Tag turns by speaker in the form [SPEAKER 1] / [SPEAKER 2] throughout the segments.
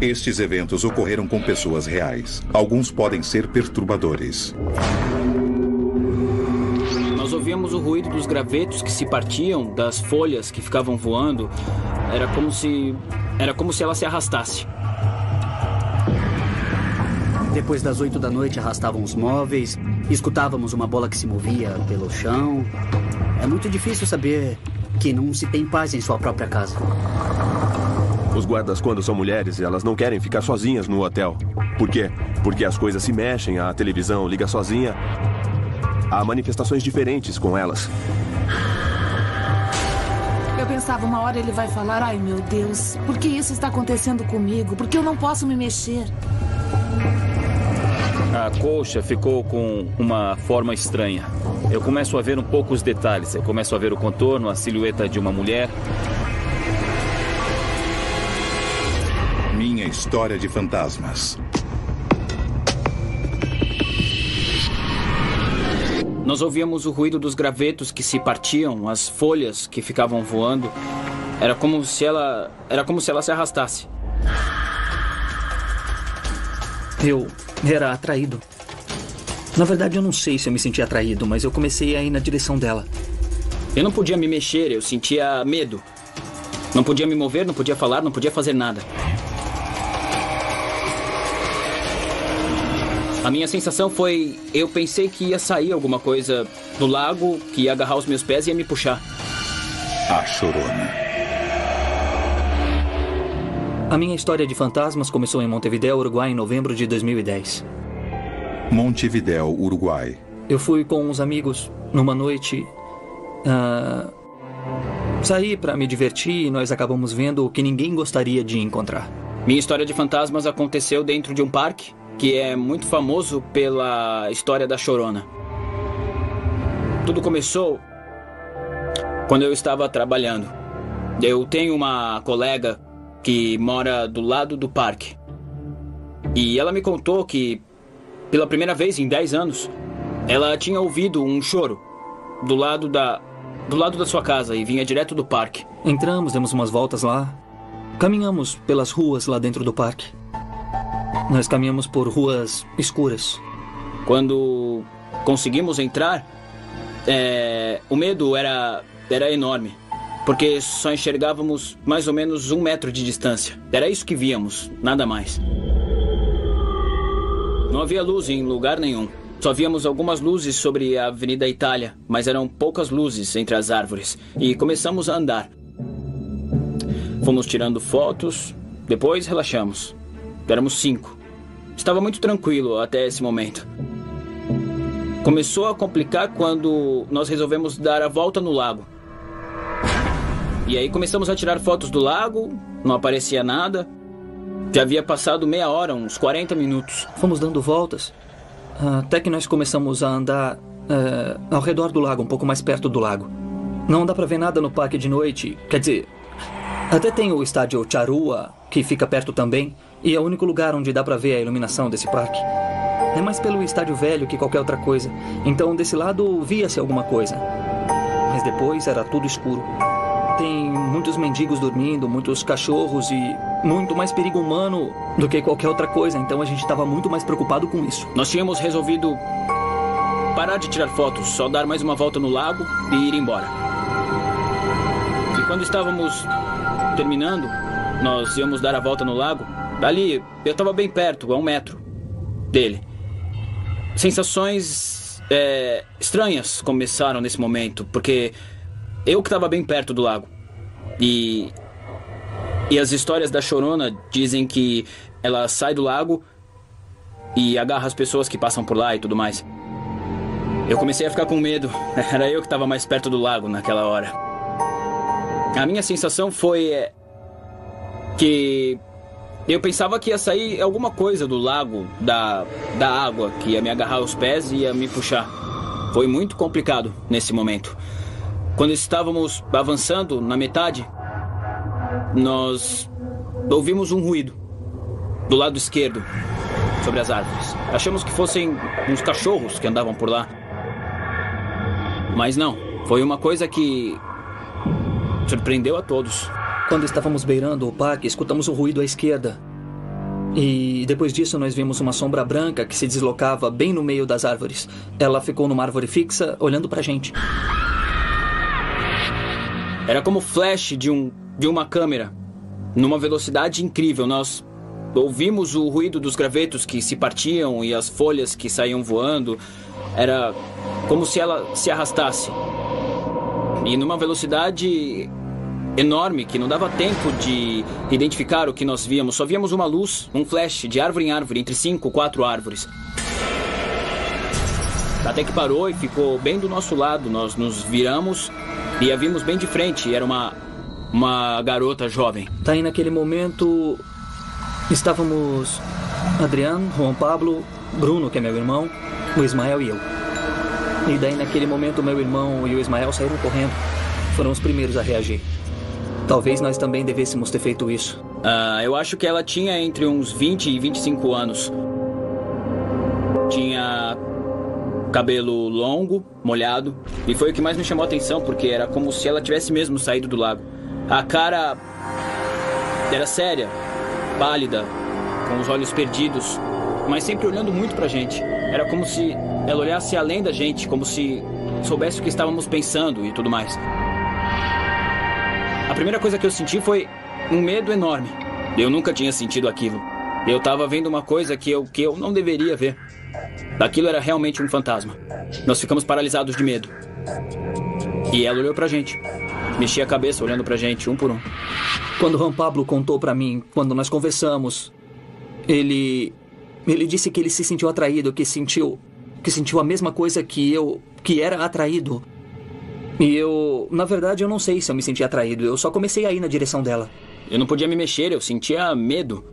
[SPEAKER 1] Estes eventos ocorreram com pessoas reais. Alguns podem ser perturbadores.
[SPEAKER 2] Nós ouvíamos o ruído dos gravetos que se partiam, das folhas que ficavam voando. Era como se ela se arrastasse.
[SPEAKER 3] Depois das 8 da noite, arrastavam os móveis. Escutávamos uma bola que se movia pelo chão. É muito difícil saber que não se tem paz em sua própria casa.
[SPEAKER 4] Os guardas, quando são mulheres, elas não querem ficar sozinhas no hotel. Por quê? Porque as coisas se mexem, a televisão liga sozinha. Há manifestações diferentes com elas.
[SPEAKER 5] Eu pensava, uma hora ele vai falar, ai meu Deus, por que isso está acontecendo comigo? Por que eu não posso me mexer?
[SPEAKER 2] A colcha ficou com uma forma estranha. Eu começo a ver um pouco os detalhes. Eu começo a ver o contorno, a silhueta de uma mulher.
[SPEAKER 1] Minha história de fantasmas.
[SPEAKER 2] Nós ouvíamos o ruído dos gravetos que se partiam, as folhas que ficavam voando. Era como se ela se arrastasse.
[SPEAKER 3] Eu era atraído. Na verdade, eu não sei se eu me sentia atraído, mas eu comecei a ir na direção dela.
[SPEAKER 2] Eu não podia me mexer, eu sentia medo. Não podia me mover, não podia falar, não podia fazer nada. A minha sensação foi... Eu pensei que ia sair alguma coisa do lago, que ia agarrar os meus pés e ia me puxar.
[SPEAKER 1] A Chorona.
[SPEAKER 3] A minha história de fantasmas começou em Montevidéu, Uruguai, em novembro de 2010.
[SPEAKER 1] Montevidéu, Uruguai.
[SPEAKER 3] Eu fui com uns amigos numa noite... saí para me divertir e nós acabamos vendo o que ninguém gostaria de encontrar.
[SPEAKER 2] Minha história de fantasmas aconteceu dentro de um parque, que é muito famoso pela história da Chorona. Tudo começou quando eu estava trabalhando. Eu tenho uma colega que mora do lado do parque. E ela me contou que, pela primeira vez em 10 anos, ela tinha ouvido um choro do lado da sua casa e vinha direto do parque.
[SPEAKER 3] Entramos, demos umas voltas lá. Caminhamos pelas ruas lá dentro do parque. Nós caminhamos por ruas escuras.
[SPEAKER 2] Quando conseguimos entrar, o medo era enorme. Porque só enxergávamos mais ou menos 1 metro de distância. Era isso que víamos, nada mais. Não havia luz em lugar nenhum. Só víamos algumas luzes sobre a Avenida Itália, mas eram poucas luzes entre as árvores. E começamos a andar. Fomos tirando fotos, depois relaxamos. Éramos 5. Estava muito tranquilo até esse momento. Começou a complicar quando nós resolvemos dar a volta no lago. E aí começamos a tirar fotos do lago, não aparecia nada. Já havia passado meia hora, uns 40 minutos.
[SPEAKER 3] Fomos dando voltas, até que nós começamos a andar ao redor do lago, um pouco mais perto do lago. Não dá pra ver nada no parque de noite, quer dizer... Até tem o estádio Charrua, que fica perto também, e é o único lugar onde dá pra ver a iluminação desse parque. É mais pelo estádio velho que qualquer outra coisa. Então, desse lado, via-se alguma coisa. Mas depois era tudo escuro. Tem muitos mendigos dormindo, muitos cachorros e muito mais perigo humano do que qualquer outra coisa. Então a gente estava muito mais preocupado com isso.
[SPEAKER 2] Nós tínhamos resolvido parar de tirar fotos, só dar mais uma volta no lago e ir embora. E quando estávamos terminando, nós íamos dar a volta no lago. Ali, eu estava bem perto, a 1 metro dele. Sensações estranhas começaram nesse momento, porque eu que estava bem perto do lago. E as histórias da Chorona dizem que ela sai do lago e agarra as pessoas que passam por lá e tudo mais. Eu comecei a ficar com medo. Era eu que estava mais perto do lago naquela hora. A minha sensação foi que eu pensava que ia sair alguma coisa do lago, da água, que ia me agarrar os pés e ia me puxar. Foi muito complicado nesse momento. Quando estávamos avançando na metade, nós ouvimos um ruído do lado esquerdo, sobre as árvores. Achamos que fossem uns cachorros que andavam por lá. Mas não, foi uma coisa que surpreendeu a todos.
[SPEAKER 3] Quando estávamos beirando o parque, escutamos um ruído à esquerda. E depois disso nós vimos uma sombra branca que se deslocava bem no meio das árvores. Ela ficou numa árvore fixa, olhando pra gente.
[SPEAKER 2] Era como flash de uma câmera, numa velocidade incrível. Nós ouvimos o ruído dos gravetos que se partiam e as folhas que saíam voando. Era como se ela se arrastasse. E numa velocidade enorme, que não dava tempo de identificar o que nós víamos. Só víamos uma luz, um flash, de árvore em árvore, entre 5 ou 4 árvores. Até que parou e ficou bem do nosso lado. Nós nos viramos e a vimos bem de frente. Era uma garota jovem.
[SPEAKER 3] Daí naquele momento estávamos Adriano, Juan Pablo, Bruno, que é meu irmão, o Ismael e eu. E daí naquele momento o meu irmão e o Ismael saíram correndo. Foram os primeiros a reagir. Talvez nós também devêssemos ter feito isso.
[SPEAKER 2] Eu acho que ela tinha entre uns 20 e 25 anos. Tinha cabelo longo, molhado. E foi o que mais me chamou a atenção, porque era como se ela tivesse mesmo saído do lago. A cara era séria, pálida, com os olhos perdidos, mas sempre olhando muito pra gente. Era como se ela olhasse além da gente, como se soubesse o que estávamos pensando e tudo mais. A primeira coisa que eu senti foi um medo enorme. Eu nunca tinha sentido aquilo. Eu estava vendo uma coisa que eu não deveria ver. Aquilo era realmente um fantasma. Nós ficamos paralisados de medo. E ela olhou pra gente. Mexia a cabeça olhando pra gente, um por um.
[SPEAKER 3] Quando Juan Pablo contou pra mim, quando nós conversamos, ele disse que ele se sentiu atraído, que sentiu a mesma coisa que eu, que era atraído. E na verdade, eu não sei se eu me senti atraído. Eu só comecei a ir na direção dela.
[SPEAKER 2] Eu não podia me mexer, eu sentia medo.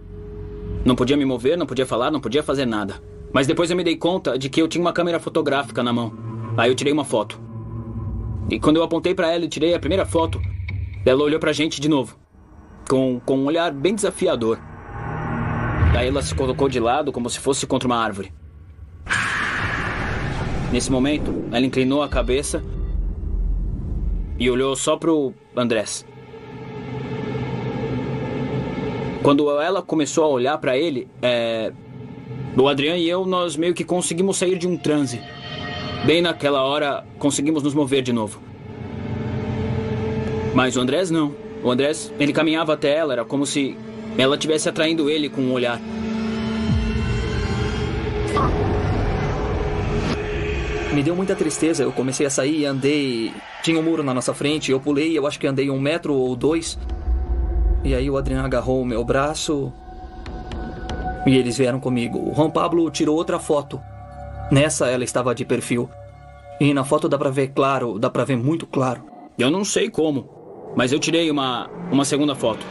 [SPEAKER 2] Não podia me mover, não podia falar, não podia fazer nada. Mas depois eu me dei conta de que eu tinha uma câmera fotográfica na mão. Aí eu tirei uma foto. E quando eu apontei pra ela e tirei a primeira foto, ela olhou pra gente de novo. Com um olhar bem desafiador. Daí ela se colocou de lado como se fosse contra uma árvore. Nesse momento, ela inclinou a cabeça e olhou só pro Andrés. Quando ela começou a olhar pra ele, o Adriano e eu, nós meio que conseguimos sair de um transe. Bem naquela hora, conseguimos nos mover de novo. Mas o Andrés não. O Andrés, ele caminhava até ela, era como se ela estivesse atraindo ele com um olhar.
[SPEAKER 3] Me deu muita tristeza, eu comecei a sair e andei. Tinha um muro na nossa frente, eu pulei, eu acho que andei 1 metro ou 2. E aí o Adriano agarrou o meu braço e eles vieram comigo. O Juan Pablo tirou outra foto. Nessa ela estava de perfil. E na foto dá pra ver claro, dá pra ver muito claro.
[SPEAKER 2] Eu não sei como, mas eu tirei uma segunda foto.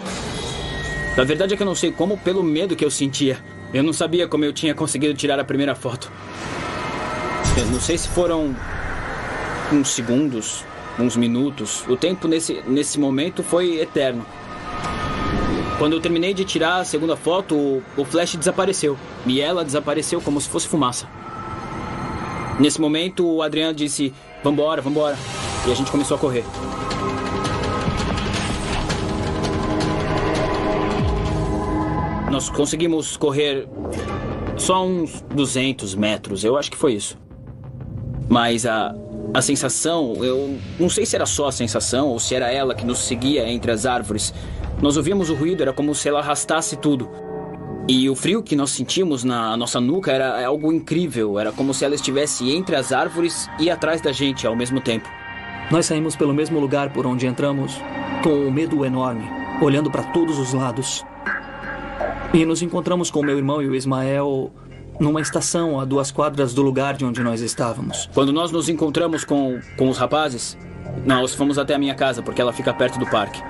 [SPEAKER 2] A verdade é que eu não sei como, pelo medo que eu sentia. Eu não sabia como eu tinha conseguido tirar a primeira foto. Eu não sei se foram uns segundos, uns minutos. O tempo nesse momento foi eterno. Quando eu terminei de tirar a segunda foto, o flash desapareceu. E ela desapareceu como se fosse fumaça. Nesse momento, o Adriano disse, vambora, vambora. E a gente começou a correr. Nós conseguimos correr só uns 200 metros, eu acho que foi isso. Mas a sensação, eu não sei se era só a sensação ou se era ela que nos seguia entre as árvores. Nós ouvíamos o ruído, era como se ela arrastasse tudo. E o frio que nós sentimos na nossa nuca era algo incrível. Era como se ela estivesse entre as árvores e atrás da gente ao mesmo tempo.
[SPEAKER 3] Nós saímos pelo mesmo lugar por onde entramos, com um medo enorme, olhando para todos os lados. E nos encontramos com meu irmão e o Ismael numa estação a 2 quadras do lugar de onde nós estávamos.
[SPEAKER 2] Quando nós nos encontramos com os rapazes, nós fomos até a minha casa, porque ela fica perto do parque.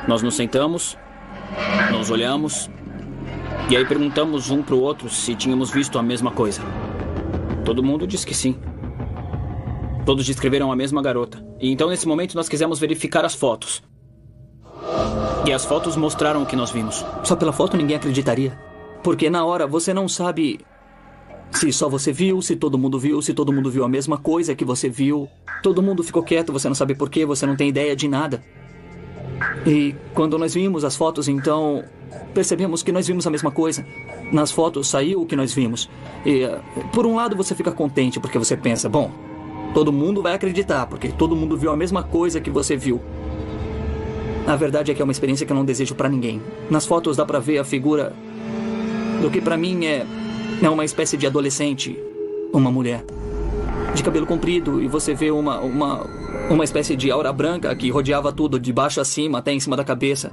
[SPEAKER 2] Nós nos sentamos, nos olhamos, e aí perguntamos um pro outro se tínhamos visto a mesma coisa. Todo mundo disse que sim. Todos descreveram a mesma garota. E então, nesse momento, nós quisemos verificar as fotos. E as fotos mostraram o que nós vimos.
[SPEAKER 3] Só pela foto ninguém acreditaria. Porque na hora você não sabe se só você viu, se todo mundo viu a mesma coisa que você viu. Todo mundo ficou quieto, você não sabe por quê, você não tem ideia de nada. E quando nós vimos as fotos, então, percebemos que nós vimos a mesma coisa. nas fotos saiu o que nós vimos. E, por um lado, você fica contente porque você pensa, bom, todo mundo vai acreditar, porque todo mundo viu a mesma coisa que você viu. A verdade é que é uma experiência que eu não desejo pra ninguém. Nas fotos dá pra ver a figura do que pra mim é uma espécie de adolescente, uma mulher, de cabelo comprido, e você vê uma espécie de aura branca que rodeava tudo, de baixo a cima, até em cima da cabeça.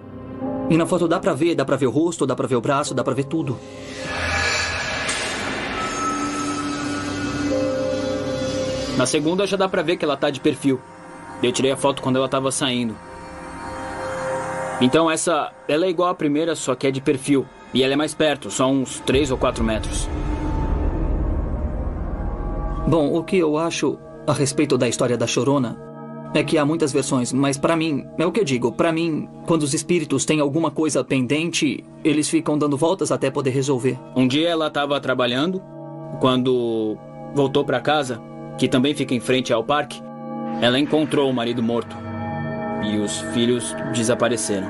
[SPEAKER 3] E na foto dá pra ver o rosto, dá pra ver o braço, dá pra ver tudo.
[SPEAKER 2] Na segunda já dá pra ver que ela tá de perfil. Eu tirei a foto quando ela tava saindo. Então ela é igual à primeira, só que é de perfil. E ela é mais perto, só uns 3 ou 4 metros.
[SPEAKER 3] Bom, o que eu acho a respeito da história da Chorona é que há muitas versões, mas pra mim, é o que eu digo, pra mim, quando os espíritos têm alguma coisa pendente, eles ficam dando voltas até poder resolver.
[SPEAKER 2] Um dia ela tava trabalhando, quando voltou pra casa, que também fica em frente ao parque, ela encontrou o marido morto. E os filhos desapareceram.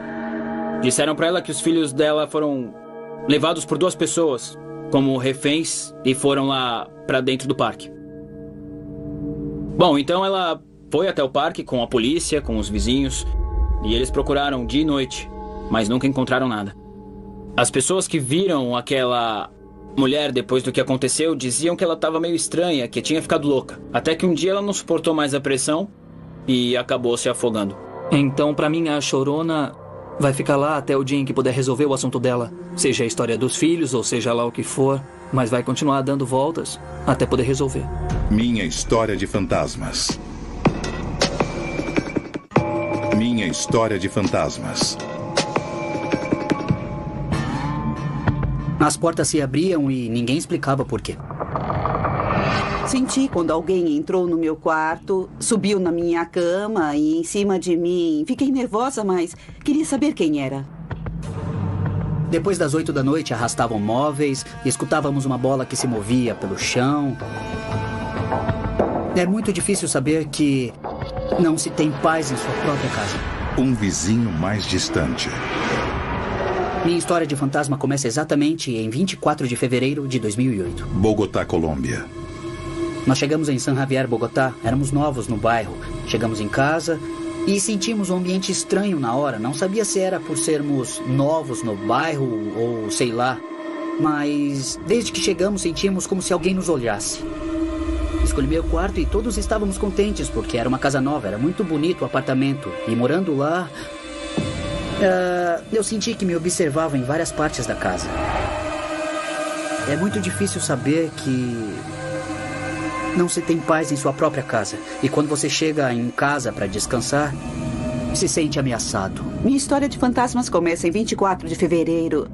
[SPEAKER 2] Disseram pra ela que os filhos dela foram levados por 2 pessoas como reféns e foram lá pra dentro do parque. Bom, então ela foi até o parque com a polícia, com os vizinhos, e eles procuraram dia e noite, mas nunca encontraram nada. As pessoas que viram aquela mulher depois do que aconteceu diziam que ela estava meio estranha, que tinha ficado louca. Até que um dia ela não suportou mais a pressão e acabou se afogando.
[SPEAKER 3] Então, pra mim, a Chorona vai ficar lá até o dia em que puder resolver o assunto dela. Seja a história dos filhos, ou seja lá o que for. Mas vai continuar dando voltas até poder resolver.
[SPEAKER 1] Minha história de fantasmas. Minha história de fantasmas.
[SPEAKER 6] As portas se abriam e ninguém explicava por quê.
[SPEAKER 7] Senti quando alguém entrou no meu quarto, subiu na minha cama e em cima de mim. Fiquei nervosa, mas queria saber quem era.
[SPEAKER 6] Depois das 8 da noite, arrastavam móveis, escutávamos uma bola que se movia pelo chão. É muito difícil saber que não se tem paz em sua própria casa.
[SPEAKER 1] Um vizinho mais distante.
[SPEAKER 6] Minha história de fantasma começa exatamente em 24 de fevereiro de 2008.
[SPEAKER 1] Bogotá, Colômbia.
[SPEAKER 6] Nós chegamos em San Javier, Bogotá. Éramos novos no bairro. Chegamos em casa e sentimos um ambiente estranho na hora. Não sabia se era por sermos novos no bairro ou sei lá. Mas desde que chegamos sentimos como se alguém nos olhasse. Escolhi meu quarto e todos estávamos contentes porque era uma casa nova. Era muito bonito o apartamento. E morando lá, eu senti que me observavam em várias partes da casa. É muito difícil saber que não se tem paz em sua própria casa. E quando você chega em casa para descansar, se sente ameaçado.
[SPEAKER 7] Minha história de fantasmas começa em 24 de fevereiro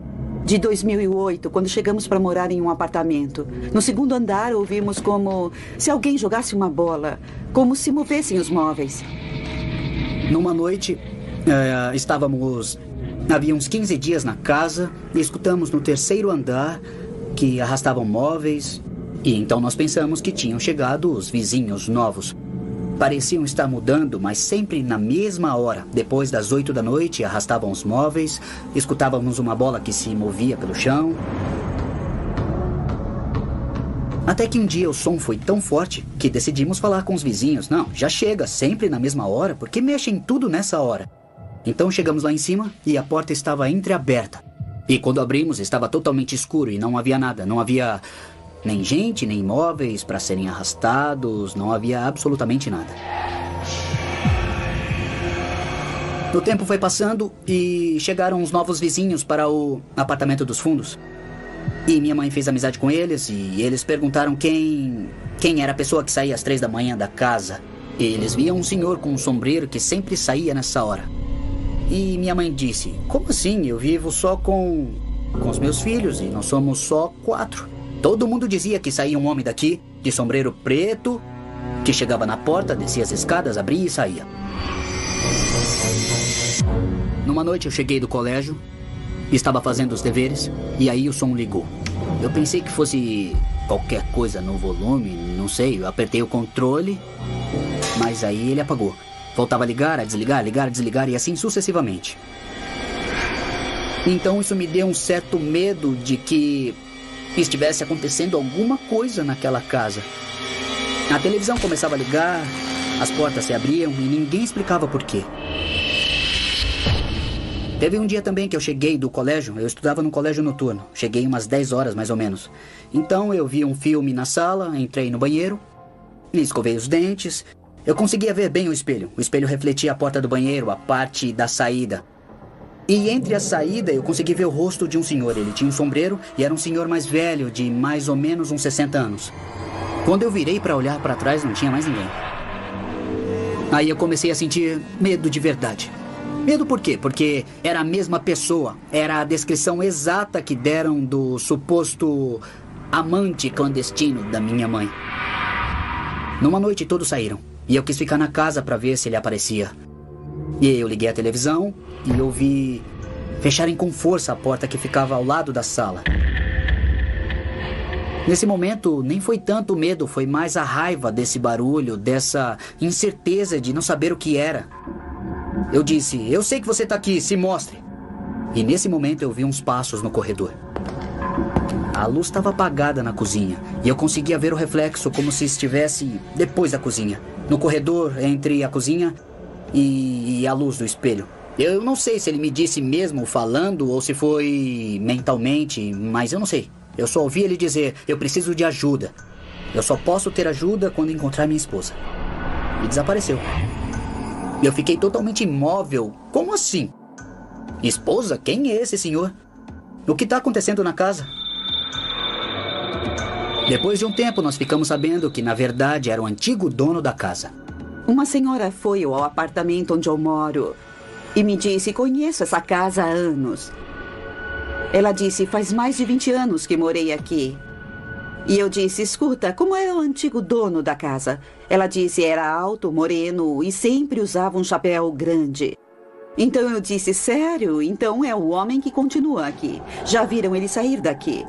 [SPEAKER 7] de 2008, quando chegamos para morar em um apartamento. No segundo andar, ouvimos como se alguém jogasse uma bola, como se movessem os móveis.
[SPEAKER 6] Numa noite, havia uns 15 dias na casa e escutamos no terceiro andar que arrastavam móveis. E então nós pensamos que tinham chegado os vizinhos novos. Pareciam estar mudando, mas sempre na mesma hora. Depois das 8 da noite, arrastavam os móveis, escutávamos uma bola que se movia pelo chão. Até que um dia o som foi tão forte que decidimos falar com os vizinhos. Não, já chega, sempre na mesma hora, porque mexem tudo nessa hora. Então chegamos lá em cima e a porta estava entreaberta. E quando abrimos, estava totalmente escuro e não havia nada, não havia nem gente, nem móveis para serem arrastados, não havia absolutamente nada. O tempo foi passando e chegaram os novos vizinhos para o apartamento dos fundos. E minha mãe fez amizade com eles e eles perguntaram quem era a pessoa que saía às 3 da manhã da casa. E eles viam um senhor com um sombreiro que sempre saía nessa hora. E minha mãe disse, como assim? Eu vivo só com os meus filhos e nós somos só 4. Todo mundo dizia que saía um homem daqui, de sombreiro preto, que chegava na porta, descia as escadas, abria e saía. Numa noite eu cheguei do colégio, estava fazendo os deveres, e aí o som ligou. Eu pensei que fosse qualquer coisa no volume, não sei, eu apertei o controle, mas aí ele apagou. Voltava a ligar, a desligar, ligar, a desligar, e assim sucessivamente. Então isso me deu um certo medo de que estivesse acontecendo alguma coisa naquela casa. A televisão começava a ligar, as portas se abriam e ninguém explicava por quê. Teve um dia também que eu cheguei do colégio, eu estudava no colégio noturno. Cheguei umas 10 horas mais ou menos. Então eu vi um filme na sala, entrei no banheiro, escovei os dentes. Eu conseguia ver bem o espelho. O espelho refletia a porta do banheiro, a parte da saída. E entre a saída eu consegui ver o rosto de um senhor. Ele tinha um sombreiro e era um senhor mais velho, de mais ou menos uns 60 anos. Quando eu virei para olhar para trás, não tinha mais ninguém. Aí eu comecei a sentir medo de verdade. Medo por quê? Porque era a mesma pessoa. Era a descrição exata que deram do suposto amante clandestino da minha mãe. Numa noite todos saíram. E eu quis ficar na casa para ver se ele aparecia. E eu liguei a televisão e ouvi fecharem com força a porta que ficava ao lado da sala. Nesse momento, nem foi tanto o medo, foi mais a raiva desse barulho, dessa incerteza de não saber o que era. Eu disse, eu sei que você está aqui, se mostre. E nesse momento eu vi uns passos no corredor. A luz estava apagada na cozinha e eu conseguia ver o reflexo como se estivesse depois da cozinha. No corredor, entre a cozinha e a luz do espelho. Eu não sei se ele me disse mesmo falando ou se foi mentalmente, mas eu não sei. Eu só ouvi ele dizer, eu preciso de ajuda. Eu só posso ter ajuda quando encontrar minha esposa. E desapareceu. Eu fiquei totalmente imóvel. Como assim? Esposa? Quem é esse senhor? O que está acontecendo na casa? Depois de um tempo, nós ficamos sabendo que, na verdade, era o antigo dono da casa.
[SPEAKER 7] Uma senhora foi ao apartamento onde eu moro e me disse, conheço essa casa há anos. Ela disse, faz mais de 20 anos que morei aqui. E eu disse, escuta, como é o antigo dono da casa? Ela disse, era alto, moreno e sempre usava um chapéu grande. Então eu disse, sério? Então é o homem que continua aqui. Já viram ele sair daqui?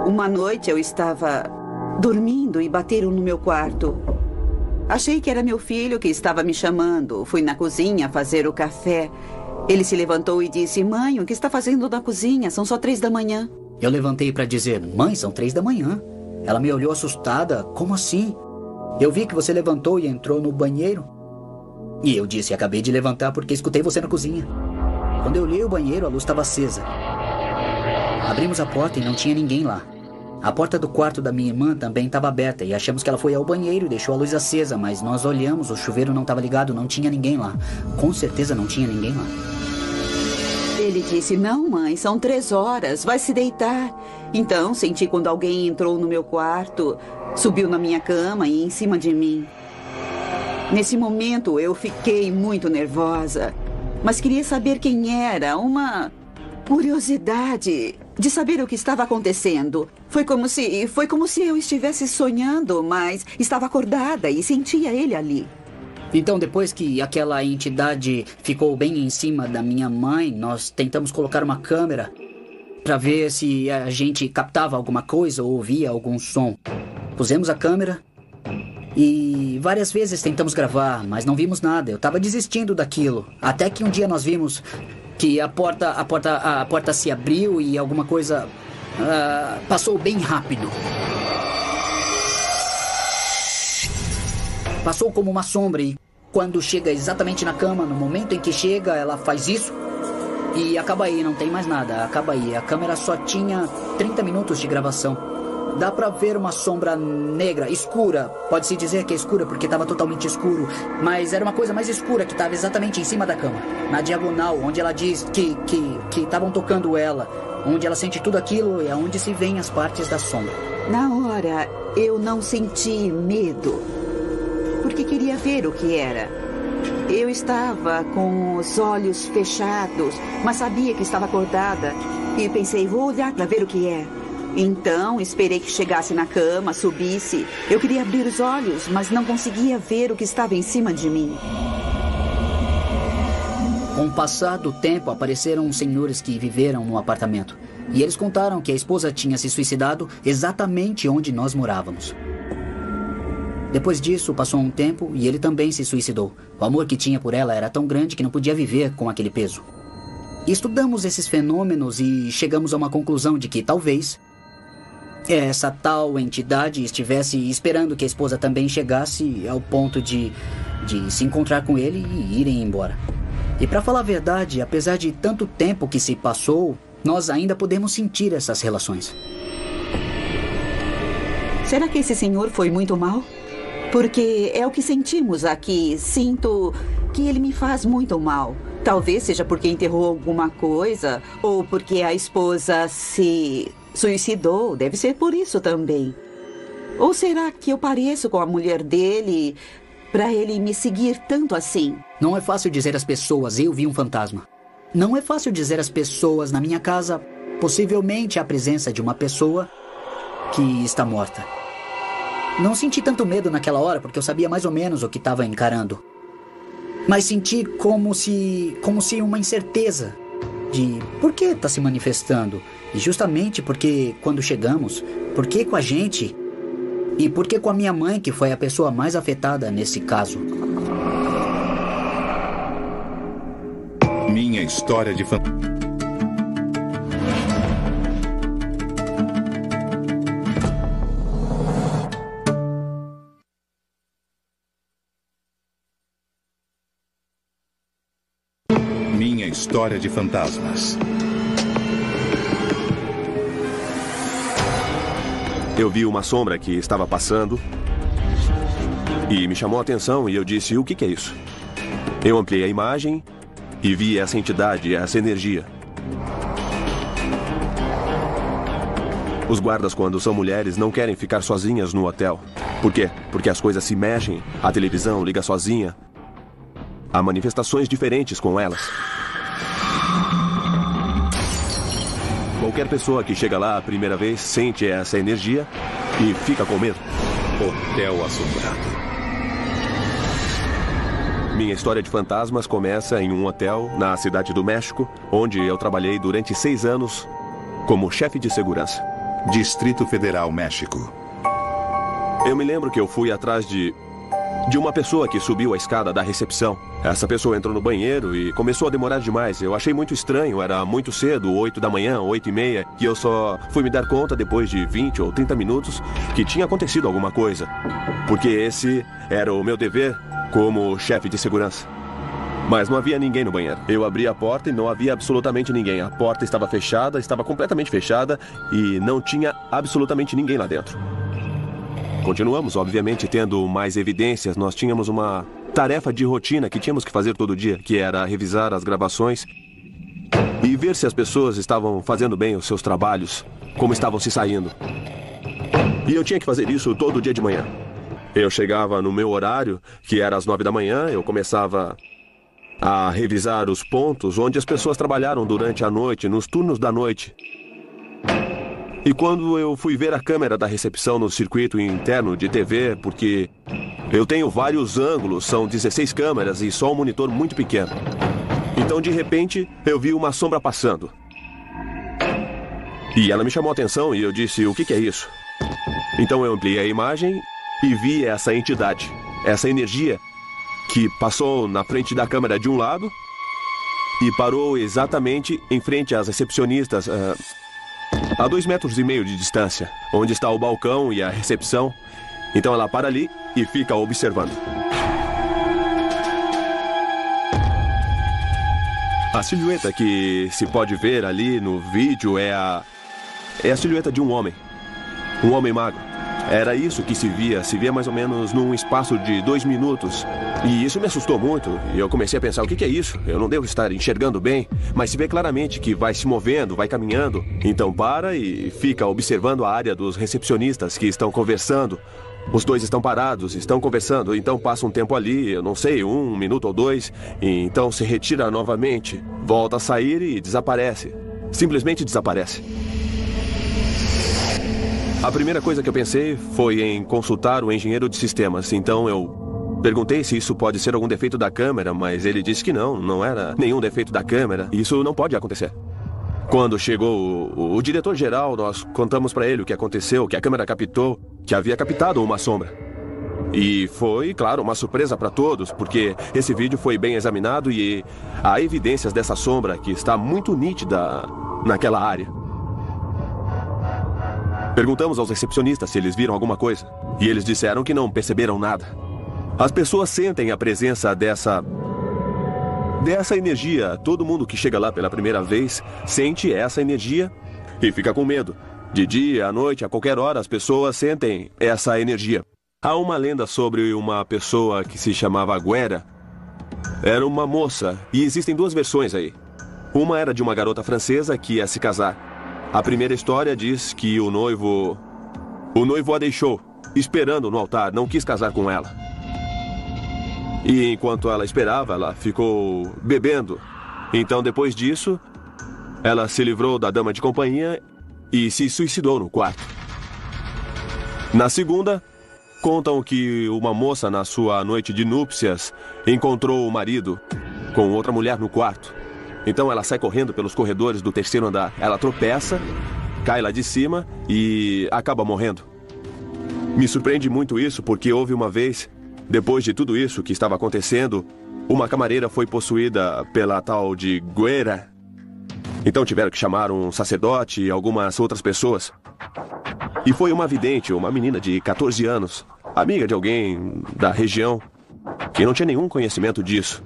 [SPEAKER 7] Uma noite eu estava dormindo e bateram no meu quarto. Achei que era meu filho que estava me chamando. Fui na cozinha fazer o café. Ele se levantou e disse, mãe, o que está fazendo na cozinha? São só 3 da manhã.
[SPEAKER 6] Eu levantei para dizer, mãe, são 3 da manhã. Ela me olhou assustada, como assim? Eu vi que você levantou e entrou no banheiro. E eu disse, acabei de levantar porque escutei você na cozinha. Quando eu olhei o banheiro, a luz estava acesa. Abrimos a porta e não tinha ninguém lá. A porta do quarto da minha irmã também estava aberta e achamos que ela foi ao banheiro e deixou a luz acesa, mas nós olhamos, o chuveiro não estava ligado, não tinha ninguém lá. Com certeza não tinha ninguém lá.
[SPEAKER 7] Ele disse, não, mãe, são 3 horas, vai se deitar. Então, senti quando alguém entrou no meu quarto, subiu na minha cama e em cima de mim. Nesse momento, eu fiquei muito nervosa, mas queria saber quem era, uma curiosidade de saber o que estava acontecendo. Foi como se eu estivesse sonhando, mas estava acordada e sentia ele ali.
[SPEAKER 6] Então, depois que aquela entidade ficou bem em cima da minha mãe, nós tentamos colocar uma câmera para ver se a gente captava alguma coisa ou ouvia algum som. Pusemos a câmera e várias vezes tentamos gravar, mas não vimos nada. Eu estava desistindo daquilo. Até que um dia nós vimos que a porta se abriu e alguma coisa passou bem rápido. Passou como uma sombra e quando chega exatamente na cama, no momento em que chega, ela faz isso e acaba aí, não tem mais nada, acaba aí. A câmera só tinha 30 minutos de gravação. Dá pra ver uma sombra negra, escura. Pode-se dizer que é escura porque estava totalmente escuro, mas era uma coisa mais escura que estava exatamente em cima da cama, na diagonal, onde ela diz que estavam tocando ela, onde ela sente tudo aquilo e é onde se veem as partes da sombra.
[SPEAKER 7] Na hora, eu não senti medo, porque queria ver o que era. Eu estava com os olhos fechados, mas sabia que estava acordada e pensei, vou olhar para ver o que é. Então, esperei que chegasse na cama, subisse. Eu queria abrir os olhos, mas não conseguia ver o que estava em cima de mim.
[SPEAKER 6] Com o passar do tempo, apareceram uns senhores que viveram no apartamento. E eles contaram que a esposa tinha se suicidado exatamente onde nós morávamos. Depois disso, passou um tempo e ele também se suicidou. O amor que tinha por ela era tão grande que não podia viver com aquele peso. estudamos esses fenômenos e chegamos a uma conclusão de que talvez essa tal entidade estivesse esperando que a esposa também chegasse ao ponto de se encontrar com ele e irem embora. E para falar a verdade, apesar de tanto tempo que se passou, nós ainda podemos sentir essas relações.
[SPEAKER 7] Será que esse senhor foi muito mal? Porque é o que sentimos aqui. Sinto que ele me faz muito mal. Talvez seja porque enterrou alguma coisa ou porque a esposa se suicidou. Deve ser por isso também. Ou será que eu pareço com a mulher dele para ele me seguir tanto assim?
[SPEAKER 6] Não é fácil dizer às pessoas, eu vi um fantasma. Não é fácil dizer às pessoas, na minha casa, possivelmente a presença de uma pessoa que está morta. Não senti tanto medo naquela hora, porque eu sabia mais ou menos o que estava encarando. Mas senti como se uma incerteza de por que está se manifestando. E justamente porque quando chegamos, por que com a gente e por que com a minha mãe, que foi a pessoa mais afetada nesse caso.
[SPEAKER 1] Minha história de fantasma. Minha história de fantasmas.
[SPEAKER 4] Eu vi uma sombra que estava passando e me chamou a atenção e eu disse, o que é isso? Eu ampliei a imagem e vi essa entidade, essa energia. Os guardas, quando são mulheres, não querem ficar sozinhas no hotel. Por quê? Porque as coisas se mexem, a televisão liga sozinha. Há manifestações diferentes com elas. Qualquer pessoa que chega lá a primeira vez sente essa energia e fica com medo.
[SPEAKER 1] Hotel assombrado.
[SPEAKER 4] Minha história de fantasmas começa em um hotel na cidade do México, onde eu trabalhei durante 6 anos como chefe de segurança.
[SPEAKER 1] Distrito Federal, México.
[SPEAKER 4] Eu me lembro que eu fui atrás de uma pessoa que subiu a escada da recepção. Essa pessoa entrou no banheiro e começou a demorar demais. Eu achei muito estranho, era muito cedo, 8 da manhã, 8:30, e eu só fui me dar conta depois de 20 ou 30 minutos que tinha acontecido alguma coisa. Porque esse era o meu dever como chefe de segurança. Mas não havia ninguém no banheiro. Eu abri a porta e não havia absolutamente ninguém. A porta estava fechada, estava completamente fechada e não tinha absolutamente ninguém lá dentro. Continuamos, obviamente, tendo mais evidências. Nós tínhamos uma tarefa de rotina que tínhamos que fazer todo dia, que era revisar as gravações e ver se as pessoas estavam fazendo bem os seus trabalhos, como estavam se saindo. E eu tinha que fazer isso todo dia de manhã. Eu chegava no meu horário, que era às 9 da manhã, eu começava a revisar os pontos onde as pessoas trabalharam durante a noite, nos turnos da noite. E quando eu fui ver a câmera da recepção no circuito interno de TV, porque eu tenho vários ângulos, são 16 câmeras e só um monitor muito pequeno. Então, de repente, eu vi uma sombra passando. E ela me chamou a atenção e eu disse, o que é isso? Então eu ampliei a imagem e vi essa entidade, essa energia que passou na frente da câmera de um lado e parou exatamente em frente às recepcionistas, a 2,5 metros de distância, onde está o balcão e a recepção. Então ela para ali e fica observando. A silhueta que se pode ver ali no vídeo é a silhueta de um homem magro. Era isso que se via mais ou menos num espaço de 2 minutos. E isso me assustou muito. E eu comecei a pensar, o que é isso? Eu não devo estar enxergando bem, mas se vê claramente que vai se movendo, vai caminhando. Então para e fica observando a área dos recepcionistas que estão conversando. Os dois estão parados, estão conversando, então passa um tempo ali, eu não sei, 1 minuto ou 2, e então se retira novamente, volta a sair e desaparece. Simplesmente desaparece. A primeira coisa que eu pensei foi em consultar o engenheiro de sistemas. Então eu perguntei se isso pode ser algum defeito da câmera, mas ele disse que não era nenhum defeito da câmera. Isso não pode acontecer. Quando chegou o diretor-geral, nós contamos para ele o que aconteceu, que a câmera captou, que havia captado uma sombra. E foi, claro, uma surpresa para todos, porque esse vídeo foi bem examinado e há evidências dessa sombra que está muito nítida naquela área. Perguntamos aos recepcionistas se eles viram alguma coisa, e eles disseram que não perceberam nada. As pessoas sentem a presença dessa energia. Todo mundo que chega lá pela primeira vez sente essa energia e fica com medo. De dia, à noite, a qualquer hora, as pessoas sentem essa energia. Há uma lenda sobre uma pessoa que se chamava Guerra. Era uma moça, e existem duas versões aí. Uma era de uma garota francesa que ia se casar. A primeira história diz que o noivo a deixou, esperando no altar, não quis casar com ela. E enquanto ela esperava, ela ficou bebendo. Então, depois disso, ela se livrou da dama de companhia e se suicidou no quarto. Na segunda, contam que uma moça, na sua noite de núpcias, encontrou o marido com outra mulher no quarto. Então ela sai correndo pelos corredores do terceiro andar. Ela tropeça, cai lá de cima e acaba morrendo. Me surpreende muito isso, porque houve uma vez, depois de tudo isso que estava acontecendo, uma camareira foi possuída pela tal de Guerra. Então tiveram que chamar um sacerdote e algumas outras pessoas. E foi uma vidente, uma menina de 14 anos, amiga de alguém da região, que não tinha nenhum conhecimento disso.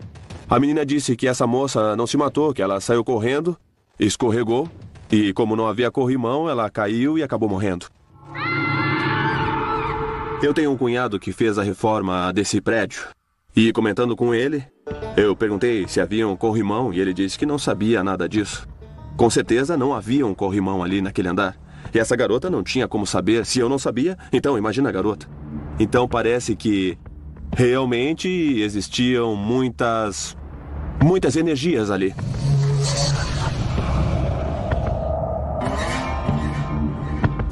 [SPEAKER 4] A menina disse que essa moça não se matou, que ela saiu correndo, escorregou, e como não havia corrimão, ela caiu e acabou morrendo. Eu tenho um cunhado que fez a reforma desse prédio, e comentando com ele, eu perguntei se havia um corrimão, e ele disse que não sabia nada disso. Com certeza não havia um corrimão ali naquele andar. E essa garota não tinha como saber. Se eu não sabia, então imagina a garota. Então parece que realmente existiam muitas energias ali.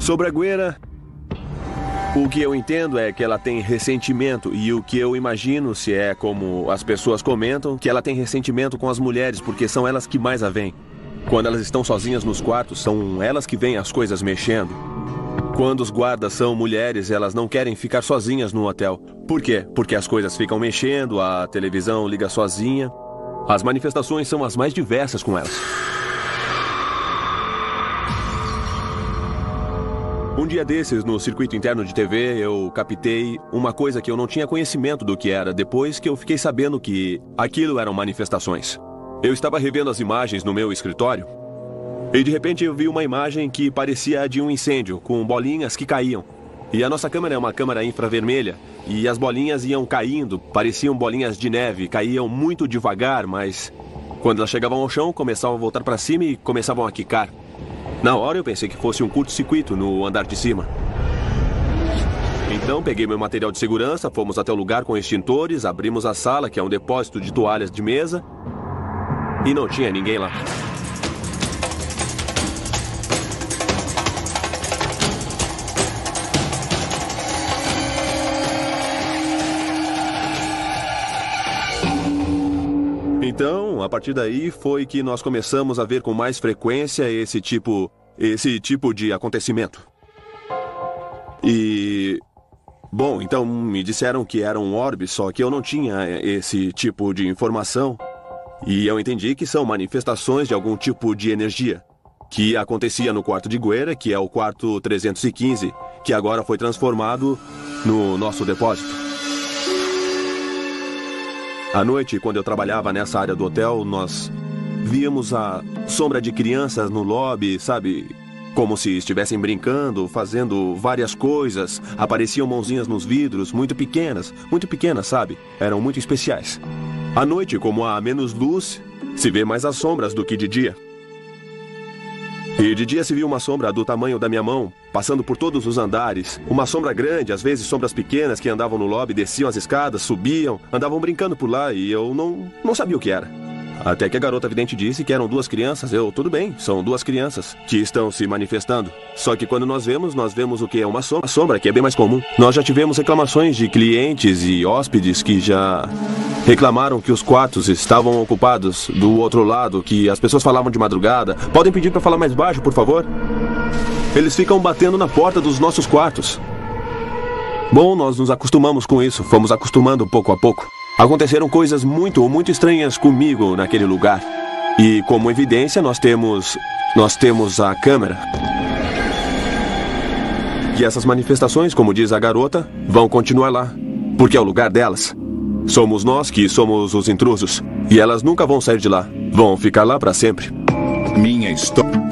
[SPEAKER 4] Sobre a Guerra, o que eu entendo é que ela tem ressentimento. E o que eu imagino, se é como as pessoas comentam, que ela tem ressentimento com as mulheres, porque são elas que mais a veem. Quando elas estão sozinhas nos quartos, são elas que veem as coisas mexendo. Quando os guardas são mulheres, elas não querem ficar sozinhas no hotel. Por quê? Porque as coisas ficam mexendo, a televisão liga sozinha. As manifestações são as mais diversas com elas. Um dia desses, no circuito interno de TV, eu captei uma coisa que eu não tinha conhecimento do que era, depois que eu fiquei sabendo que aquilo eram manifestações. Eu estava revendo as imagens no meu escritório e de repente eu vi uma imagem que parecia de um incêndio, com bolinhas que caíam. E a nossa câmera é uma câmera infravermelha e as bolinhas iam caindo, pareciam bolinhas de neve, caíam muito devagar, mas quando elas chegavam ao chão, começavam a voltar para cima e começavam a quicar. Na hora eu pensei que fosse um curto-circuito no andar de cima. Então peguei meu material de segurança, fomos até o lugar com extintores, abrimos a sala, que é um depósito de toalhas de mesa, e não tinha ninguém lá. Então, a partir daí foi que nós começamos a ver com mais frequência esse tipo de acontecimento. E... bom, então me disseram que era um orbe, só que eu não tinha esse tipo de informação. E eu entendi que são manifestações de algum tipo de energia que acontecia no quarto de Guerra, que é o quarto 315, que agora foi transformado no nosso depósito. À noite, quando eu trabalhava nessa área do hotel, nós víamos a sombra de crianças no lobby, sabe? Como se estivessem brincando, fazendo várias coisas. Apareciam mãozinhas nos vidros, muito pequenas, sabe? Eram muito especiais. À noite, como há menos luz, se vê mais as sombras do que de dia. E de dia se viu uma sombra do tamanho da minha mão, passando por todos os andares. Uma sombra grande, às vezes sombras pequenas que andavam no lobby, desciam as escadas, subiam, andavam brincando por lá e eu não sabia o que era. Até que a garota vidente disse que eram duas crianças. Tudo bem, são duas crianças que estão se manifestando. Só que quando nós vemos o que é uma sombra, que é bem mais comum. Nós já tivemos reclamações de clientes e hóspedes que já reclamaram que os quartos estavam ocupados do outro lado, que as pessoas falavam de madrugada. Podem pedir para falar mais baixo, por favor? Eles ficam batendo na porta dos nossos quartos. Bom, nós nos acostumamos com isso. Fomos acostumando pouco a pouco. Aconteceram coisas muito estranhas comigo naquele lugar. E como evidência, nós temos a câmera. E essas manifestações, como diz a garota, vão continuar lá. Porque é o lugar delas. Somos nós que somos os intrusos. E elas nunca vão sair de lá. Vão ficar lá para sempre.
[SPEAKER 1] Minha história.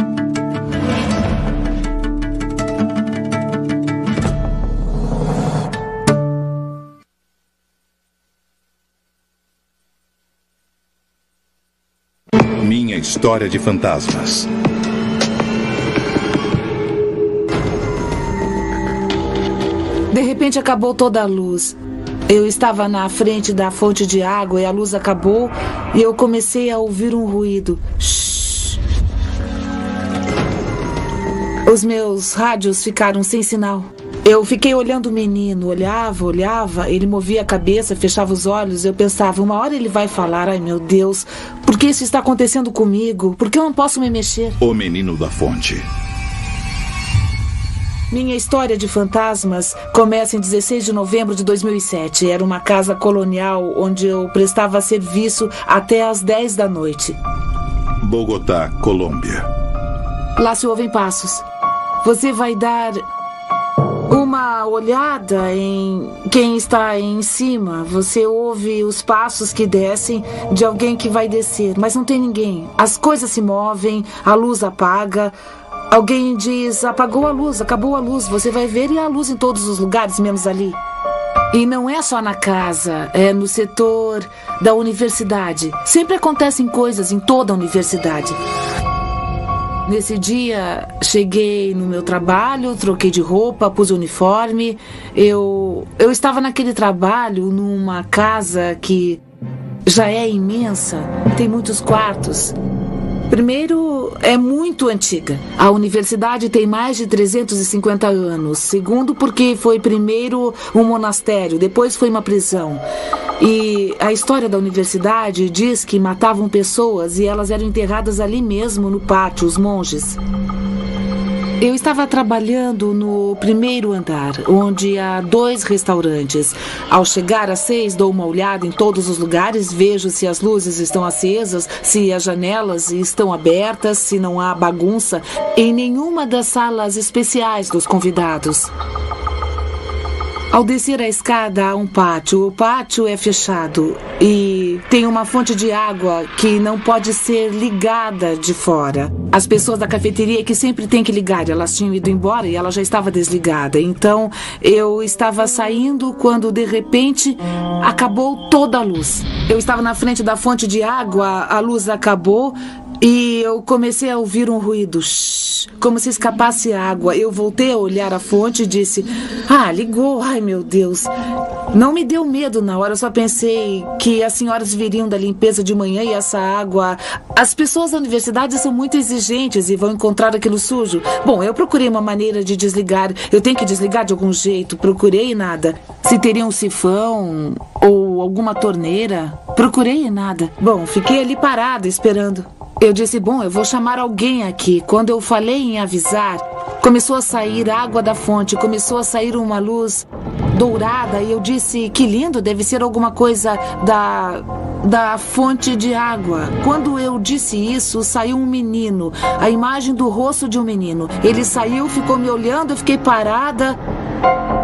[SPEAKER 1] Minha história de fantasmas.
[SPEAKER 5] De repente acabou toda a luz. Eu estava na frente da fonte de água e a luz acabou e eu comecei a ouvir um ruído. Shhh. Os meus rádios ficaram sem sinal. Eu fiquei olhando o menino, olhava, ele movia a cabeça, fechava os olhos. Eu pensava, uma hora ele vai falar, ai meu Deus, por que isso está acontecendo comigo? Por que eu não posso me mexer?
[SPEAKER 1] O menino da fonte.
[SPEAKER 5] Minha história de fantasmas começa em 16 de novembro de 2007. Era uma casa colonial onde eu prestava serviço até às 10 da noite.
[SPEAKER 1] Bogotá, Colômbia.
[SPEAKER 5] Lá se ouvem passos. Você vai dar uma olhada em quem está em cima. Você ouve os passos que descem de alguém que vai descer, mas não tem ninguém. As coisas se movem, a luz apaga. Alguém diz, apagou a luz, acabou a luz. Você vai ver e há luz em todos os lugares, menos ali. E não é só na casa, é no setor da universidade. Sempre acontecem coisas em toda a universidade. Nesse dia, cheguei no meu trabalho, troquei de roupa, pus o uniforme. Eu estava naquele trabalho numa casa que já é imensa, tem muitos quartos. Primeiro, é muito antiga. A universidade tem mais de 350 anos. Segundo, porque foi primeiro um monastério, depois foi uma prisão. E a história da universidade diz que matavam pessoas e elas eram enterradas ali mesmo, no pátio, os monges. Eu estava trabalhando no primeiro andar, onde há 2 restaurantes. Ao chegar às 6, dou uma olhada em todos os lugares, vejo se as luzes estão acesas, se as janelas estão abertas, se não há bagunça em nenhuma das salas especiais dos convidados. Ao descer a escada há um pátio. O pátio é fechado e tem uma fonte de água que não pode ser ligada de fora. As pessoas da cafeteria que sempre têm que ligar, elas tinham ido embora e ela já estava desligada. Então eu estava saindo quando de repente acabou toda a luz. Eu estava na frente da fonte de água, a luz acabou e eu comecei a ouvir um ruído. Como se escapasse água. Eu voltei a olhar a fonte e disse, ligou, ai meu Deus. Não me deu medo na hora, eu só pensei que as senhoras viriam da limpeza de manhã e essa água... As pessoas da universidade são muito exigentes e vão encontrar aquilo sujo. Bom, eu procurei uma maneira de desligar. Eu tenho que desligar de algum jeito. Procurei e nada. Se teria um sifão ou alguma torneira. Procurei e nada. Bom, fiquei ali parada esperando. Eu disse, bom, eu vou chamar alguém aqui. Quando eu falei em avisar, começou a sair água da fonte, começou a sair uma luz dourada e eu disse, que lindo, deve ser alguma coisa da fonte de água. Quando eu disse isso, saiu um menino, a imagem do rosto de um menino. Ele saiu, ficou me olhando, eu fiquei parada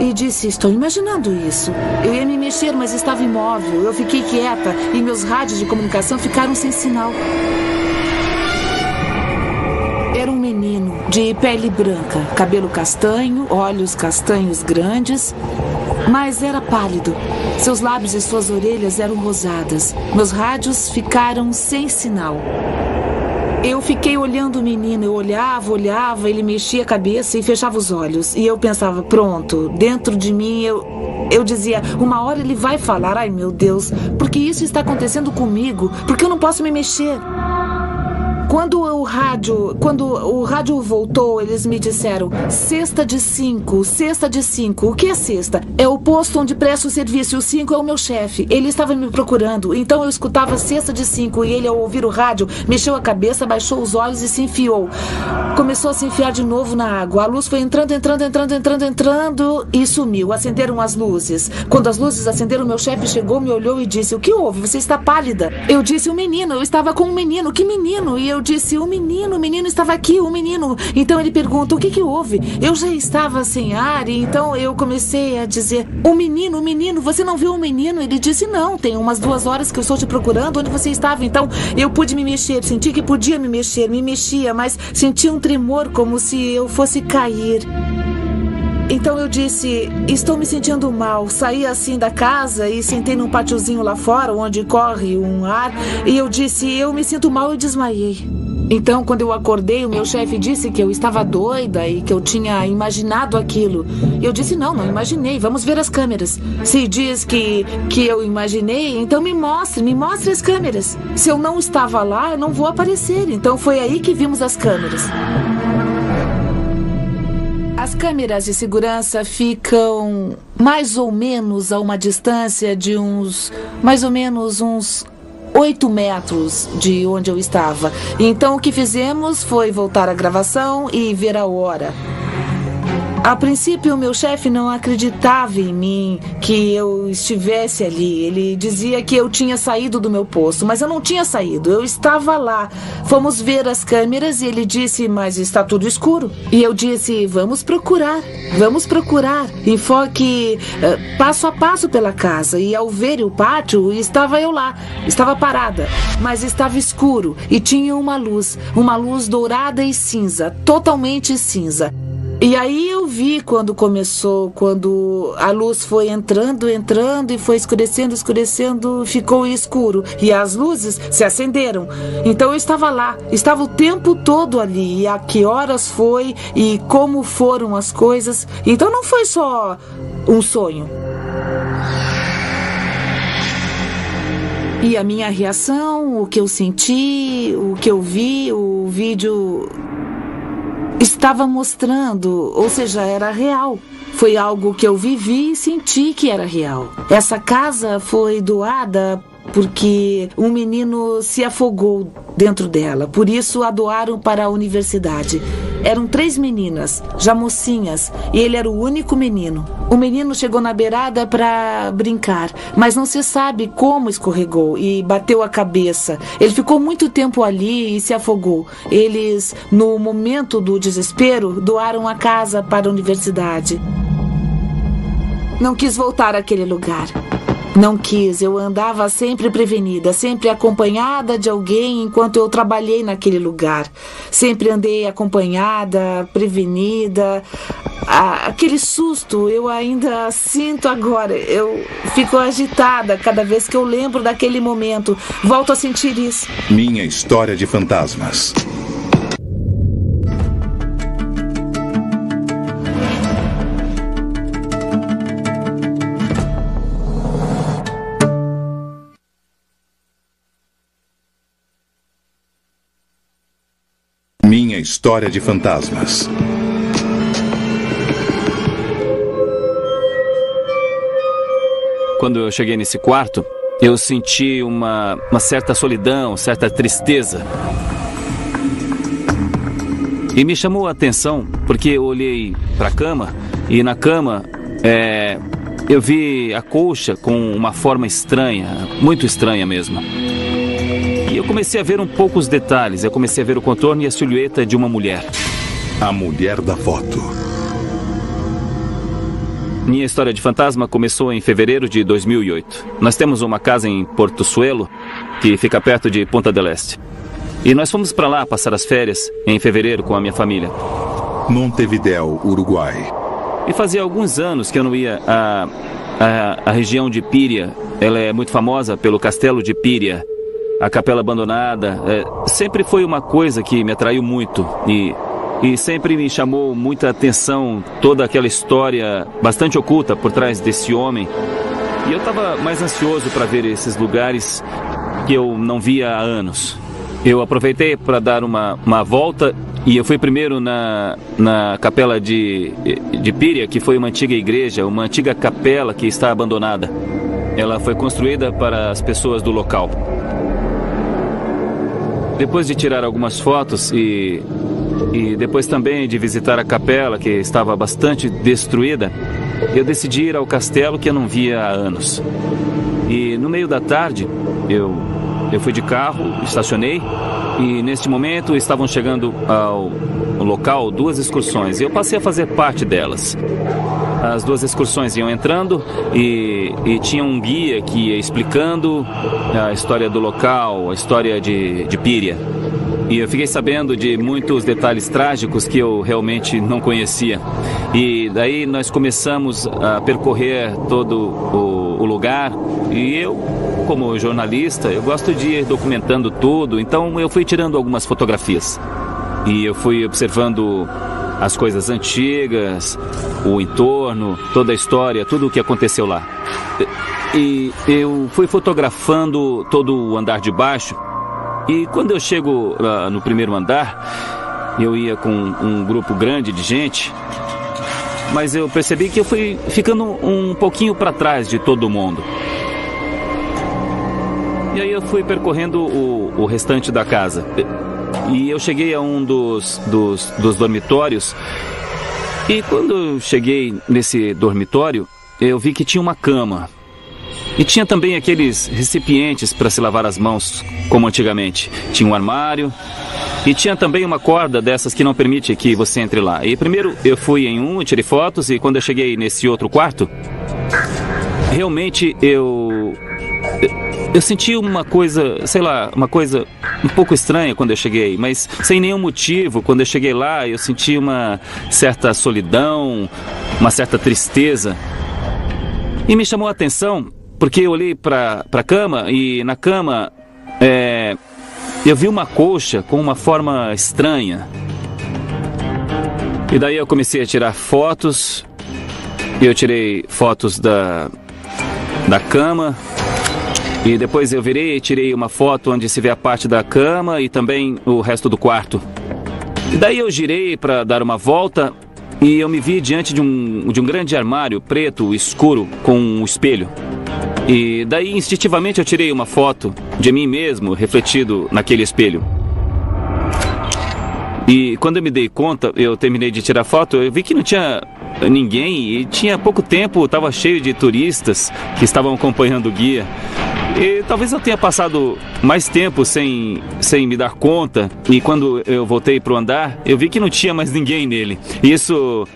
[SPEAKER 5] e disse, estou imaginando isso. Eu ia me mexer, mas estava imóvel. Eu fiquei quieta e meus rádios de comunicação ficaram sem sinal. Era um menino de pele branca, cabelo castanho, olhos castanhos grandes, mas era pálido. Seus lábios e suas orelhas eram rosadas. Meus rádios ficaram sem sinal. Eu fiquei olhando o menino, eu olhava, ele mexia a cabeça e fechava os olhos. E eu pensava, pronto, dentro de mim eu dizia, uma hora ele vai falar, ai meu Deus, porque isso está acontecendo comigo? Porque eu não posso me mexer? Quando o rádio voltou, eles me disseram: cesta de 5, cesta de 5. O que é cesta? É o posto onde presto o serviço e o 5 é o meu chefe. Ele estava me procurando, então eu escutava cesta de 5 e ele, ao ouvir o rádio, mexeu a cabeça, baixou os olhos e se enfiou. Começou a se enfiar de novo na água. A luz foi entrando e sumiu. Acenderam as luzes. Quando as luzes acenderam, meu chefe chegou, me olhou e disse: o que houve? Você está pálida. Eu disse: o menino. Eu estava com um menino. Que menino? E eu disse: o menino estava aqui, o menino. Então ele pergunta: o que houve? Eu já estava sem ar e então eu comecei a dizer: o menino, você não viu o menino? Ele disse: não, tem umas 2 horas que eu estou te procurando, onde você estava? Então eu pude me mexer, senti que podia me mexer, me mexia, mas senti um tremor como se eu fosse cair. Então eu disse: estou me sentindo mal. Saí assim da casa e sentei num pátiozinho lá fora, onde corre um ar, e eu disse: eu me sinto mal e desmaiei. Então, quando eu acordei, o meu chefe disse que eu estava doida e que eu tinha imaginado aquilo. Eu disse: não imaginei, vamos ver as câmeras. Se diz que eu imaginei, então me mostre as câmeras. Se eu não estava lá, eu não vou aparecer. Então foi aí que vimos as câmeras. As câmeras de segurança ficam mais ou menos a uma distância de uns 8 metros de onde eu estava. Então o que fizemos foi voltar à gravação e ver a hora. A princípio, o meu chefe não acreditava em mim, que eu estivesse ali. Ele dizia que eu tinha saído do meu posto, mas eu não tinha saído, eu estava lá. Fomos ver as câmeras e ele disse: mas está tudo escuro. E eu disse: vamos procurar. Enfoque passo a passo pela casa. E ao ver o pátio, estava eu lá. Estava parada, mas estava escuro e tinha uma luz dourada e cinza, totalmente cinza. E aí eu vi quando a luz foi entrando e foi escurecendo, ficou escuro. E as luzes se acenderam. Então eu estava lá, estava o tempo todo ali. E a que horas foi e como foram as coisas. Então não foi só um sonho. E a minha reação, o que eu senti, o que eu vi, o vídeo estava mostrando, ou seja, era real. Foi algo que eu vivi e senti que era real. Essa casa foi doada porque um menino se afogou dentro dela. Por isso a doaram para a universidade. Eram 3 meninas, já mocinhas, e ele era o único menino. O menino chegou na beirada para brincar, mas não se sabe como escorregou e bateu a cabeça. Ele ficou muito tempo ali e se afogou. Eles, no momento do desespero, doaram a casa para a universidade. Não quis voltar àquele lugar. Não quis, eu andava sempre prevenida, sempre acompanhada de alguém enquanto eu trabalhei naquele lugar. Sempre andei acompanhada, prevenida. Aquele susto eu ainda sinto agora. Eu fico agitada cada vez que eu lembro daquele momento. Volto a sentir isso.
[SPEAKER 1] Minha história de fantasmas. Minha história de fantasmas.
[SPEAKER 8] Quando eu cheguei nesse quarto, eu senti uma certa solidão, certa tristeza. E me chamou a atenção porque eu olhei para a cama e na cama eu vi a colcha com uma forma estranha, muito estranha mesmo. E eu comecei a ver um pouco os detalhes. Eu comecei a ver o contorno e a silhueta de uma mulher.
[SPEAKER 1] A mulher da foto.
[SPEAKER 8] Minha história de fantasma começou em fevereiro de 2008. Nós temos uma casa em Porto Suelo, que fica perto de Punta del Este. E nós fomos para lá passar as férias em fevereiro com a minha família.
[SPEAKER 1] Montevidéu, Uruguai.
[SPEAKER 8] E fazia alguns anos que eu não ia à região de Píria. Ela é muito famosa pelo castelo de Píria. A capela abandonada sempre foi uma coisa que me atraiu muito e sempre me chamou muita atenção toda aquela história bastante oculta por trás desse homem. E eu estava mais ansioso para ver esses lugares que eu não via há anos. eu aproveitei para dar uma volta e eu fui primeiro na capela de Píria, que foi uma antiga igreja, uma antiga capela que está abandonada. Ela foi construída para as pessoas do local. Depois de tirar algumas fotos e depois também de visitar a capela, que estava bastante destruída, eu decidi ir ao castelo que eu não via há anos. E no meio da tarde, eu fui de carro, estacionei, e neste momento estavam chegando ao local 2 excursões, e eu passei a fazer parte delas. As 2 excursões iam entrando e tinha um guia que ia explicando a história do local, a história de Píria. E eu fiquei sabendo de muitos detalhes trágicos que eu realmente não conhecia. E daí nós começamos a percorrer todo o lugar. E eu, como jornalista, eu gosto de ir documentando tudo. Então eu fui tirando algumas fotografias. E eu fui observando as coisas antigas, o entorno, toda a história, tudo o que aconteceu lá. E eu fui fotografando todo o andar de baixo. E quando eu chego no primeiro andar, eu ia com um grupo grande de gente, mas eu percebi que eu fui ficando um pouquinho para trás de todo mundo. E aí eu fui percorrendo o restante da casa. E eu cheguei a um dos dormitórios. E quando eu cheguei nesse dormitório, eu vi que tinha uma cama. E tinha também aqueles recipientes para se lavar as mãos, como antigamente. Tinha um armário e tinha também uma corda dessas que não permite que você entre lá. E primeiro eu fui em um, tirei fotos, e quando eu cheguei nesse outro quarto, realmente eu senti uma coisa, sei lá, uma coisa um pouco estranha quando eu cheguei, mas sem nenhum motivo. Quando eu cheguei lá, eu senti uma certa solidão, uma certa tristeza. E me chamou a atenção porque eu olhei para a cama e na cama eu vi uma colcha com uma forma estranha. E daí eu comecei a tirar fotos. Eu tirei fotos da cama. E depois eu virei e tirei uma foto onde se vê a parte da cama e também o resto do quarto. E daí eu girei para dar uma volta e eu me vi diante de um grande armário preto, escuro, com um espelho. E daí, instintivamente, eu tirei uma foto de mim mesmo, refletido naquele espelho. E quando eu me dei conta, eu terminei de tirar foto, eu vi que não tinha ninguém e tinha pouco tempo, estava cheio de turistas que estavam acompanhando o guia. E talvez eu tenha passado mais tempo sem me dar conta. E quando eu voltei para o andar, eu vi que não tinha mais ninguém nele. E isso,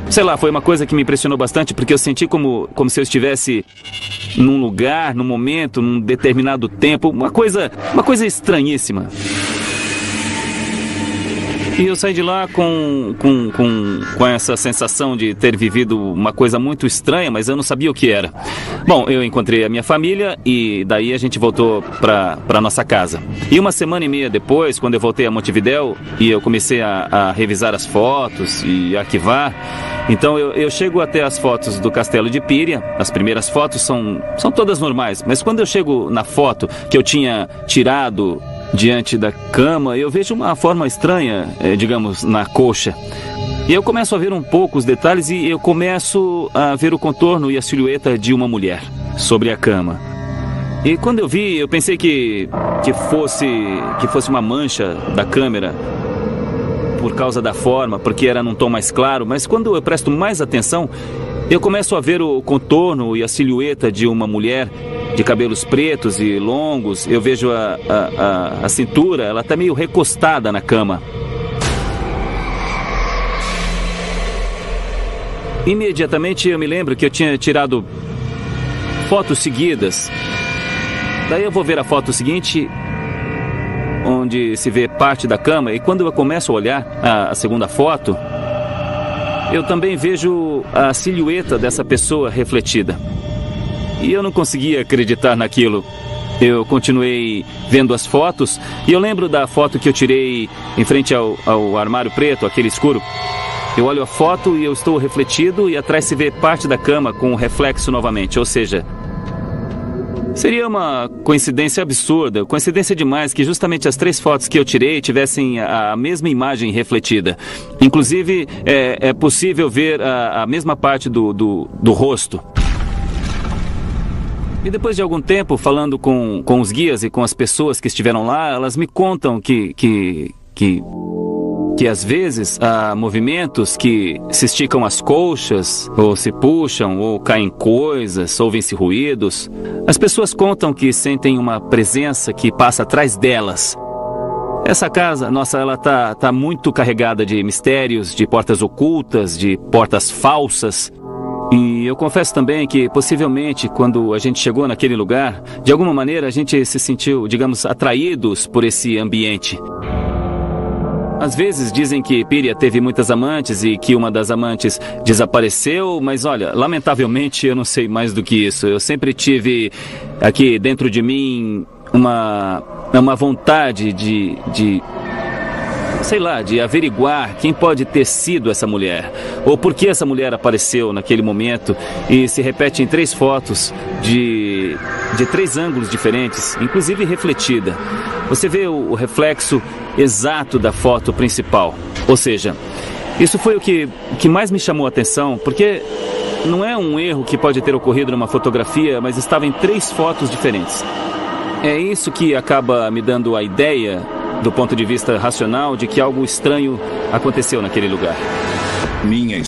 [SPEAKER 8] sei lá, foi uma coisa que me impressionou bastante, porque eu senti como se eu estivesse num lugar, num momento, num determinado tempo, uma coisa estranhíssima. E eu saí de lá com essa sensação de ter vivido uma coisa muito estranha, mas eu não sabia o que era. Bom, eu encontrei a minha família e daí a gente voltou para nossa casa. E 1 semana e meia depois, quando eu voltei a Montevidéu e eu comecei a revisar as fotos e arquivar, então eu chego até as fotos do Castelo de Píria. As primeiras fotos são todas normais, mas quando eu chego na foto que eu tinha tirado diante da cama, eu vejo uma forma estranha, digamos, na coxa. E eu começo a ver um pouco os detalhes e eu começo a ver o contorno e a silhueta de uma mulher sobre a cama. E quando eu vi, eu pensei que fosse uma mancha da câmera por causa da forma, porque era num tom mais claro, mas quando eu presto mais atenção, eu começo a ver o contorno e a silhueta de uma mulher de cabelos pretos e longos. Eu vejo a cintura, ela está meio recostada na cama. Imediatamente eu me lembro que eu tinha tirado fotos seguidas. Daí eu vou ver a foto seguinte, onde se vê parte da cama, e quando eu começo a olhar a segunda foto, eu também vejo a silhueta dessa pessoa refletida. E eu não conseguia acreditar naquilo. Eu continuei vendo as fotos e eu lembro da foto que eu tirei em frente ao armário preto, aquele escuro. Eu olho a foto e eu estou refletido e atrás se vê parte da cama com o reflexo novamente. Ou seja, Seria uma coincidência absurda, coincidência demais que justamente as 3 fotos que eu tirei tivessem a mesma imagem refletida. Inclusive, é possível ver a mesma parte do rosto. E depois de algum tempo, falando com os guias e com as pessoas que estiveram lá, elas me contam que às vezes há movimentos que se esticam as coxas, ou se puxam, ou caem coisas, ouvem-se ruídos. As pessoas contam que sentem uma presença que passa atrás delas. Essa casa, nossa, ela tá muito carregada de mistérios, de portas ocultas, de portas falsas. E eu confesso também que, possivelmente, quando a gente chegou naquele lugar, de alguma maneira a gente se sentiu, digamos, atraídos por esse ambiente. Às vezes dizem que Píria teve muitas amantes e que uma das amantes desapareceu, mas olha, lamentavelmente eu não sei mais do que isso. Eu sempre tive aqui dentro de mim uma vontade de averiguar quem pode ter sido essa mulher, ou por que essa mulher apareceu naquele momento e se repete em 3 fotos de 3 ângulos diferentes, inclusive refletida. Você vê o reflexo exato da foto principal. Ou seja, isso foi o que mais me chamou a atenção, porque não é um erro que pode ter ocorrido numa fotografia, mas estava em 3 fotos diferentes. É isso que acaba me dando a ideia, do ponto de vista racional, de que algo estranho aconteceu naquele lugar.
[SPEAKER 1] Minha